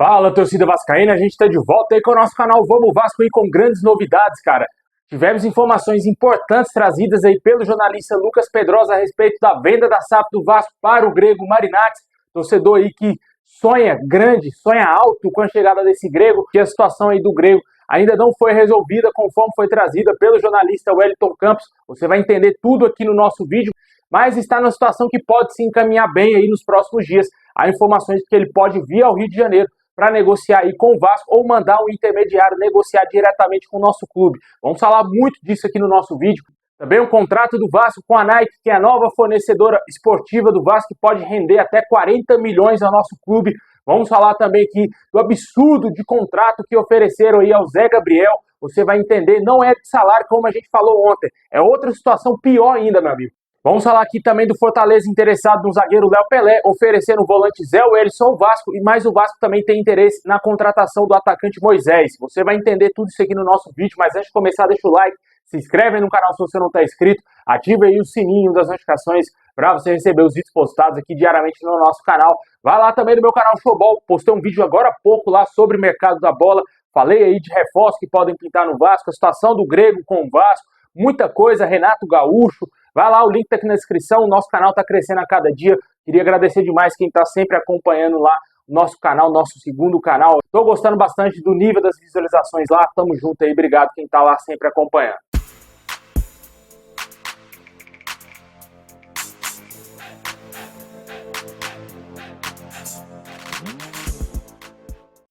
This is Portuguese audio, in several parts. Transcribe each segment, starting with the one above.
Fala, torcida vascaína, a gente está de volta aí com o nosso canal Vamos Vasco aí com grandes novidades, cara. Tivemos informações importantes trazidas aí pelo jornalista Lucas Pedrosa a respeito da venda da SAF do Vasco para o grego Marinakis, torcedor aí que sonha grande, sonha alto com a chegada desse grego, que a situação aí do grego ainda não foi resolvida conforme foi trazida pelo jornalista Wellington Campos. Você vai entender tudo aqui no nosso vídeo, mas está numa situação que pode se encaminhar bem aí nos próximos dias. Há informações que ele pode vir ao Rio de Janeiro para negociar aí com o Vasco ou mandar um intermediário negociar diretamente com o nosso clube. Vamos falar muito disso aqui no nosso vídeo. Também o contrato do Vasco com a Nike, que é a nova fornecedora esportiva do Vasco, que pode render até 40 milhões ao nosso clube. Vamos falar também aqui do absurdo de contrato que ofereceram aí ao Zé Gabriel. Você vai entender, não é de salário como a gente falou ontem, é outra situação pior ainda, meu amigo. Vamos falar aqui também do Fortaleza interessado no zagueiro Léo Pelé, oferecendo o volante Zé Wellison ao Vasco, mas o Vasco também tem interesse na contratação do atacante Moisés. Você vai entender tudo isso aqui no nosso vídeo, mas antes de começar, deixa o like, se inscreve aí no canal se você não está inscrito, ativa aí o sininho das notificações para você receber os vídeos postados aqui diariamente no nosso canal. Vai lá também no meu canal Showball, postei um vídeo agora há pouco lá sobre o mercado da bola, falei aí de reforços que podem pintar no Vasco, a situação do grego com o Vasco, muita coisa, Renato Gaúcho. Vai lá, o link tá aqui na descrição, o nosso canal tá crescendo a cada dia. Queria agradecer demais quem tá sempre acompanhando lá o nosso canal, nosso segundo canal. Tô gostando bastante do nível das visualizações lá, tamo junto aí, obrigado quem tá lá sempre acompanhando.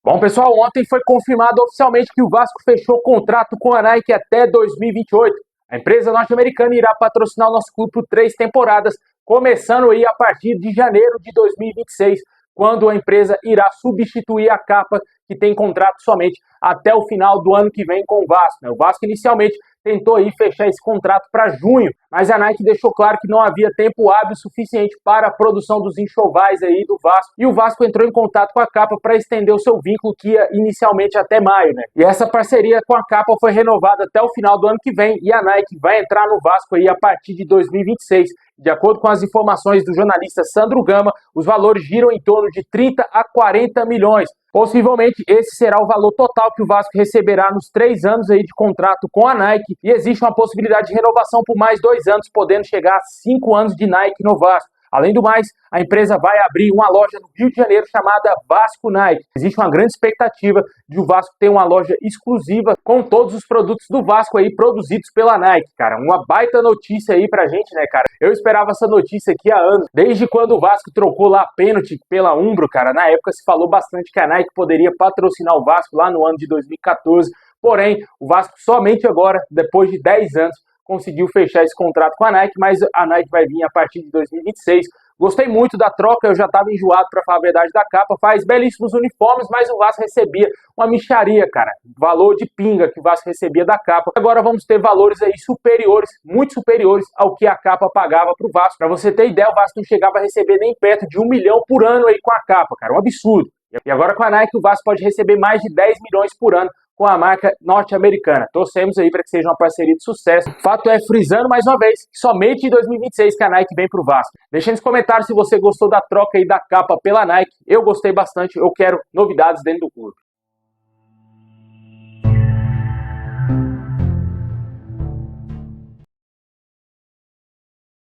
Bom, pessoal, ontem foi confirmado oficialmente que o Vasco fechou contrato com a Nike até 2028. A empresa norte-americana irá patrocinar o nosso clube por 3 temporadas, começando aí a partir de janeiro de 2026, quando a empresa irá substituir a Capa, que tem contrato somente até o final do ano que vem com o Vasco. O Vasco inicialmente tentou aí fechar esse contrato para junho, mas a Nike deixou claro que não havia tempo hábil suficiente para a produção dos enxovais aí do Vasco, e o Vasco entrou em contato com a Capa para estender o seu vínculo, que ia inicialmente até maio, né? E essa parceria com a Capa foi renovada até o final do ano que vem, e a Nike vai entrar no Vasco aí a partir de 2026. De acordo com as informações do jornalista Sandro Gama, os valores giram em torno de 30 a 40 milhões. Possivelmente esse será o valor total que o Vasco receberá nos 3 anos aí de contrato com a Nike, e existe uma possibilidade de renovação por mais 2 anos, podendo chegar a 5 anos de Nike no Vasco. Além do mais, a empresa vai abrir uma loja no Rio de Janeiro chamada Vasco Nike. Existe uma grande expectativa de o Vasco ter uma loja exclusiva com todos os produtos do Vasco aí produzidos pela Nike, cara. Uma baita notícia aí pra gente, né, cara? Eu esperava essa notícia aqui há anos. Desde quando o Vasco trocou lá a pênalti pela Umbro, cara, na época se falou bastante que a Nike poderia patrocinar o Vasco lá no ano de 2014. Porém, o Vasco somente agora, depois de 10 anos, conseguiu fechar esse contrato com a Nike, mas a Nike vai vir a partir de 2026. Gostei muito da troca, eu já estava enjoado, para falar a verdade, da Capa. Faz belíssimos uniformes, mas o Vasco recebia uma mixaria, cara. Valor de pinga que o Vasco recebia da Capa. Agora vamos ter valores aí superiores, muito superiores ao que a Capa pagava para o Vasco. Para você ter ideia, o Vasco não chegava a receber nem perto de 1 milhão por ano aí com a Capa, cara. Um absurdo. E agora com a Nike, o Vasco pode receber mais de 10 milhões por ano com a marca norte-americana. Torcemos aí para que seja uma parceria de sucesso. Fato é, frisando mais uma vez, que somente em 2026 que a Nike vem para o Vasco. Deixa nos comentários se você gostou da troca aí da Capa pela Nike. Eu gostei bastante, eu quero novidades dentro do clube.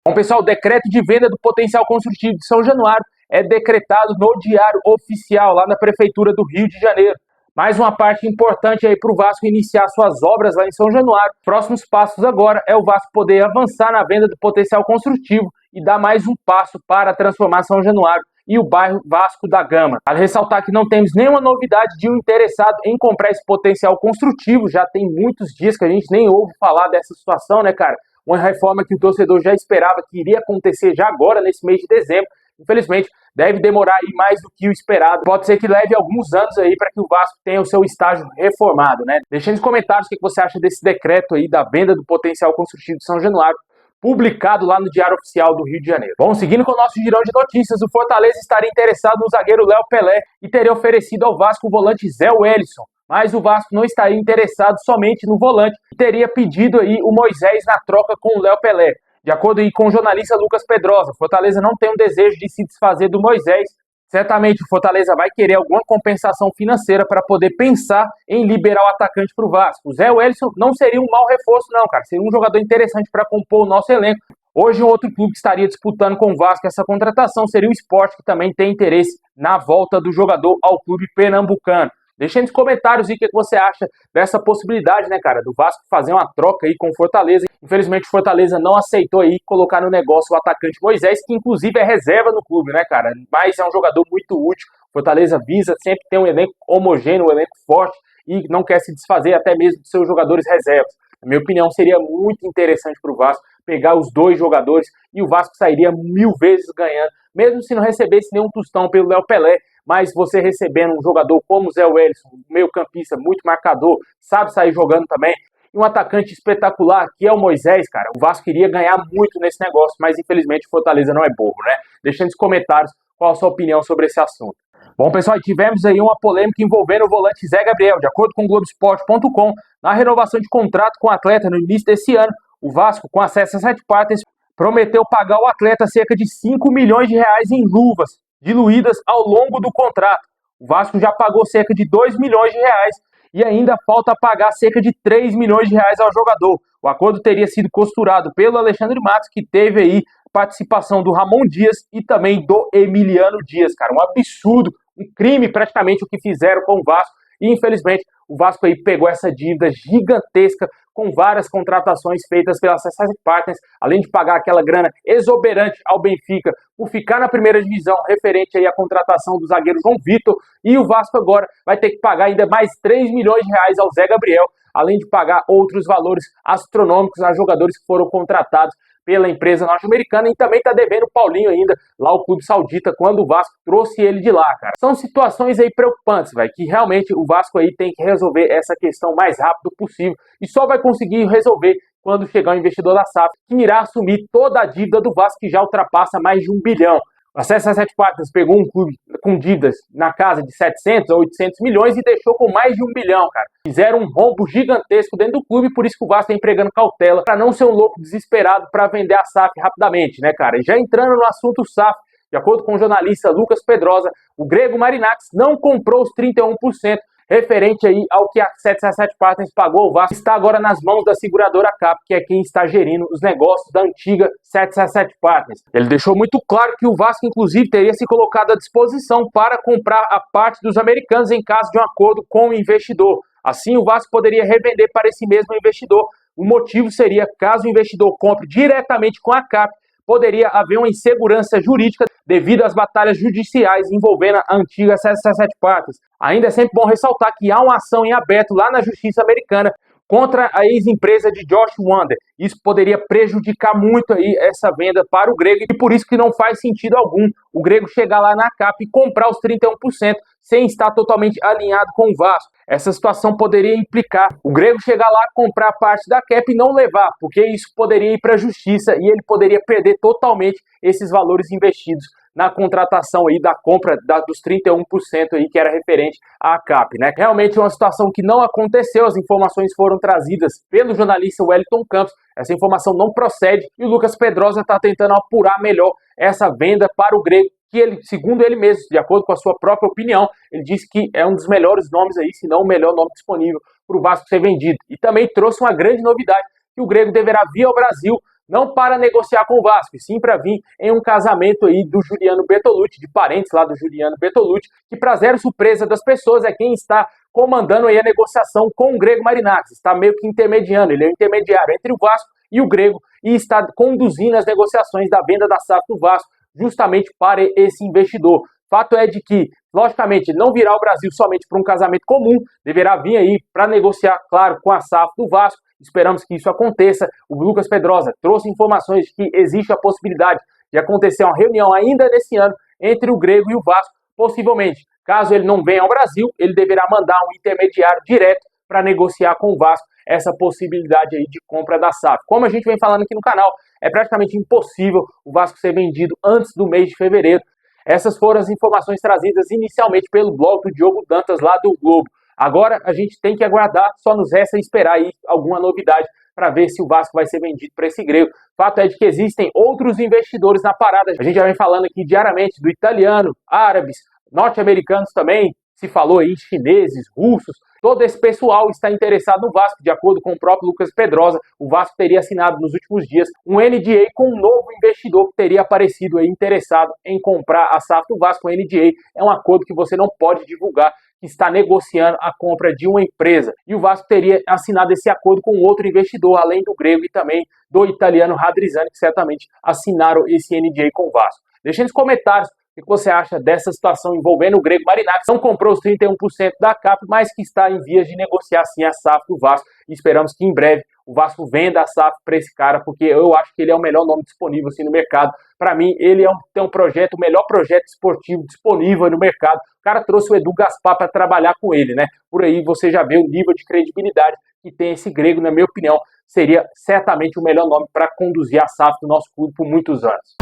Bom, pessoal, o decreto de venda do potencial construtivo de São Januário é decretado no Diário Oficial, lá na Prefeitura do Rio de Janeiro. Mais uma parte importante aí para o Vasco iniciar suas obras lá em São Januário. Próximos passos agora é o Vasco poder avançar na venda do potencial construtivo e dar mais um passo para transformar São Januário e o bairro Vasco da Gama. Vale ressaltar que não temos nenhuma novidade de um interessado em comprar esse potencial construtivo. Já tem muitos dias que a gente nem ouve falar dessa situação, né, cara? Uma reforma que o torcedor já esperava que iria acontecer já agora, nesse mês de dezembro. Infelizmente, deve demorar aí mais do que o esperado. Pode ser que leve alguns anos aí para que o Vasco tenha o seu estágio reformado, né? Deixa nos comentários o que você acha desse decreto aí da venda do potencial construtivo de São Januário, publicado lá no Diário Oficial do Rio de Janeiro. Bom, seguindo com o nosso girão de notícias, o Fortaleza estaria interessado no zagueiro Léo Pelé e teria oferecido ao Vasco o volante Zé Wellison. Mas o Vasco não estaria interessado somente no volante e teria pedido aí o Moisés na troca com o Léo Pelé. De acordo aí com o jornalista Lucas Pedrosa, Fortaleza não tem um desejo de se desfazer do Moisés, Certamente o Fortaleza vai querer alguma compensação financeira para poder pensar em liberar o atacante para o Vasco. O Zé Wellison não seria um mau reforço não, cara. Seria um jogador interessante para compor o nosso elenco. Hoje um outro clube que estaria disputando com o Vasco essa contratação seria o Sport, que também tem interesse na volta do jogador ao clube pernambucano. Deixa aí nos comentários aí o que você acha dessa possibilidade, né, cara, do Vasco fazer uma troca aí com o Fortaleza. Infelizmente o Fortaleza não aceitou aí colocar no negócio o atacante Moisés, que inclusive é reserva no clube, né, cara, mas é um jogador muito útil. Fortaleza visa sempre ter um elenco homogêneo, um elenco forte e não quer se desfazer até mesmo de seus jogadores reservas. Na minha opinião, seria muito interessante para o Vasco pegar os dois jogadores e o Vasco sairia 1000 vezes ganhando, mesmo se não recebesse nenhum tostão pelo Léo Pelé. Mas você recebendo um jogador como o Zé Wellison, meio campista, muito marcador, sabe sair jogando também, e um atacante espetacular, que é o Moisés, cara, o Vasco iria ganhar muito nesse negócio, mas infelizmente o Fortaleza não é bobo, né? Deixa nos comentários qual a sua opinião sobre esse assunto. Bom, pessoal, tivemos aí uma polêmica envolvendo o volante Zé Gabriel. De acordo com o Globoesporte.com, na renovação de contrato com o atleta no início desse ano, o Vasco, com acesso a 7 partes, prometeu pagar ao atleta cerca de 5 milhões de reais em luvas, diluídas ao longo do contrato. O Vasco já pagou cerca de 2 milhões de reais e ainda falta pagar cerca de 3 milhões de reais ao jogador. O acordo teria sido costurado pelo Alexandre Matos, que teve aí participação do Ramon Dias e também do Emiliano Dias, cara. Um absurdo, um crime praticamente o que fizeram com o Vasco. E infelizmente o Vasco aí pegou essa dívida gigantesca com várias contratações feitas pela Access Partners, além de pagar aquela grana exuberante ao Benfica por ficar na primeira divisão, referente aí à contratação do zagueiro João Vitor, e o Vasco agora vai ter que pagar ainda mais 3 milhões de reais ao Zé Gabriel, além de pagar outros valores astronômicos a jogadores que foram contratados pela empresa norte-americana, e também tá devendo o Paulinho ainda, lá o clube saudita, quando o Vasco trouxe ele de lá, cara. São situações aí preocupantes, velho, que realmente o Vasco aí tem que resolver essa questão o mais rápido possível, e só vai conseguir resolver quando chegar o investidor da SAF, que irá assumir toda a dívida do Vasco, que já ultrapassa mais de 1 bilhão. A CSA7 Partners pegou um clube com dívidas na casa de 700 a 800 milhões e deixou com mais de 1 bilhão, cara. Fizeram um rombo gigantesco dentro do clube, por isso que o Vasco está empregando cautela para não ser um louco desesperado para vender a SAF rapidamente, né, cara? E já entrando no assunto SAF, de acordo com o jornalista Lucas Pedrosa, o grego Marinax não comprou os 31%, referente aí ao que a 767 Partners pagou ao Vasco, está agora nas mãos da seguradora CAP, que é quem está gerindo os negócios da antiga 767 Partners. Ele deixou muito claro que o Vasco, inclusive, teria se colocado à disposição para comprar a parte dos americanos em caso de um acordo com o investidor. Assim, o Vasco poderia revender para esse mesmo investidor. O motivo seria, caso o investidor compre diretamente com a CAP, poderia haver uma insegurança jurídica devido às batalhas judiciais envolvendo a antiga 767 Partners. Ainda é sempre bom ressaltar que há uma ação em aberto lá na Justiça Americana contra a ex-empresa de Josh Wander. Isso poderia prejudicar muito aí essa venda para o grego, e por isso que não faz sentido algum o grego chegar lá na CAP e comprar os 31% sem estar totalmente alinhado com o Vasco. Essa situação poderia implicar o grego chegar lá, comprar a parte da CAP e não levar, porque isso poderia ir para a justiça e ele poderia perder totalmente esses valores investidos na contratação aí da compra dos 31% aí que era referente à CAP, né? Realmente é uma situação que não aconteceu, as informações foram trazidas pelo jornalista Wellington Campos, essa informação não procede e o Lucas Pedrosa está tentando apurar melhor essa venda para o grego, que ele, segundo ele mesmo, de acordo com a sua própria opinião, ele disse que é um dos melhores nomes aí, se não o melhor nome disponível para o Vasco ser vendido. E também trouxe uma grande novidade, que o grego deverá vir ao Brasil, não para negociar com o Vasco, e sim para vir em um casamento aí do Juliano Bertolucci, de parentes lá do Juliano Bertolucci, que, para zero surpresa das pessoas, é quem está comandando aí a negociação com o grego Marinax, está meio que intermediando, ele é o intermediário entre o Vasco e o grego, e está conduzindo as negociações da venda da SAF do Vasco, justamente para esse investidor. Fato é de que, logicamente, não virá ao Brasil somente para um casamento comum, deverá vir aí para negociar, claro, com a SAF do Vasco. Esperamos que isso aconteça. O Lucas Pedrosa trouxe informações de que existe a possibilidade de acontecer uma reunião ainda nesse ano entre o grego e o Vasco, possivelmente. Caso ele não venha ao Brasil, ele deverá mandar um intermediário direto para negociar com o Vasco essa possibilidade aí de compra da SAF. Como a gente vem falando aqui no canal, é praticamente impossível o Vasco ser vendido antes do mês de fevereiro. Essas foram as informações trazidas inicialmente pelo blog do Diogo Dantas lá do Globo. Agora a gente tem que aguardar, só nos resta esperar aí alguma novidade para ver se o Vasco vai ser vendido para esse grego. Fato é de que existem outros investidores na parada. A gente já vem falando aqui diariamente do italiano, árabes, norte-americanos também, se falou aí chineses, russos. Todo esse pessoal está interessado no Vasco. De acordo com o próprio Lucas Pedrosa, o Vasco teria assinado nos últimos dias um NDA com um novo investidor que teria aparecido aí interessado em comprar a SAF do Vasco. O NDA é um acordo que você não pode divulgar, que está negociando a compra de uma empresa. E o Vasco teria assinado esse acordo com outro investidor, além do grego e também do italiano Radrizzani, que certamente assinaram esse NDA com o Vasco. Deixe nos comentários o que você acha dessa situação envolvendo o grego Marinakis. Não comprou os 31% da CAP, mas que está em vias de negociar sim a SAF do Vasco. E esperamos que em breve o Vasco venda a SAF para esse cara, porque eu acho que ele é o melhor nome disponível assim, no mercado. Para mim, ele tem um projeto, o melhor projeto esportivo disponível no mercado. O cara trouxe o Edu Gaspar para trabalhar com ele, né? Por aí você já vê o nível de credibilidade que tem esse grego, na minha opinião. Seria certamente o melhor nome para conduzir a SAF do nosso clube por muitos anos.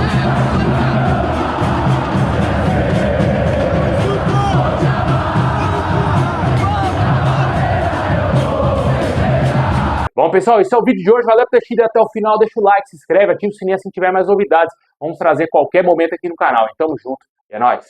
Bom, pessoal, esse é o vídeo de hoje. Valeu por ter assistido até o final. Deixa o like, se inscreve, ativa o sininho assim que tiver mais novidades. Vamos trazer qualquer momento aqui no canal. Então, tamo junto. É nóis.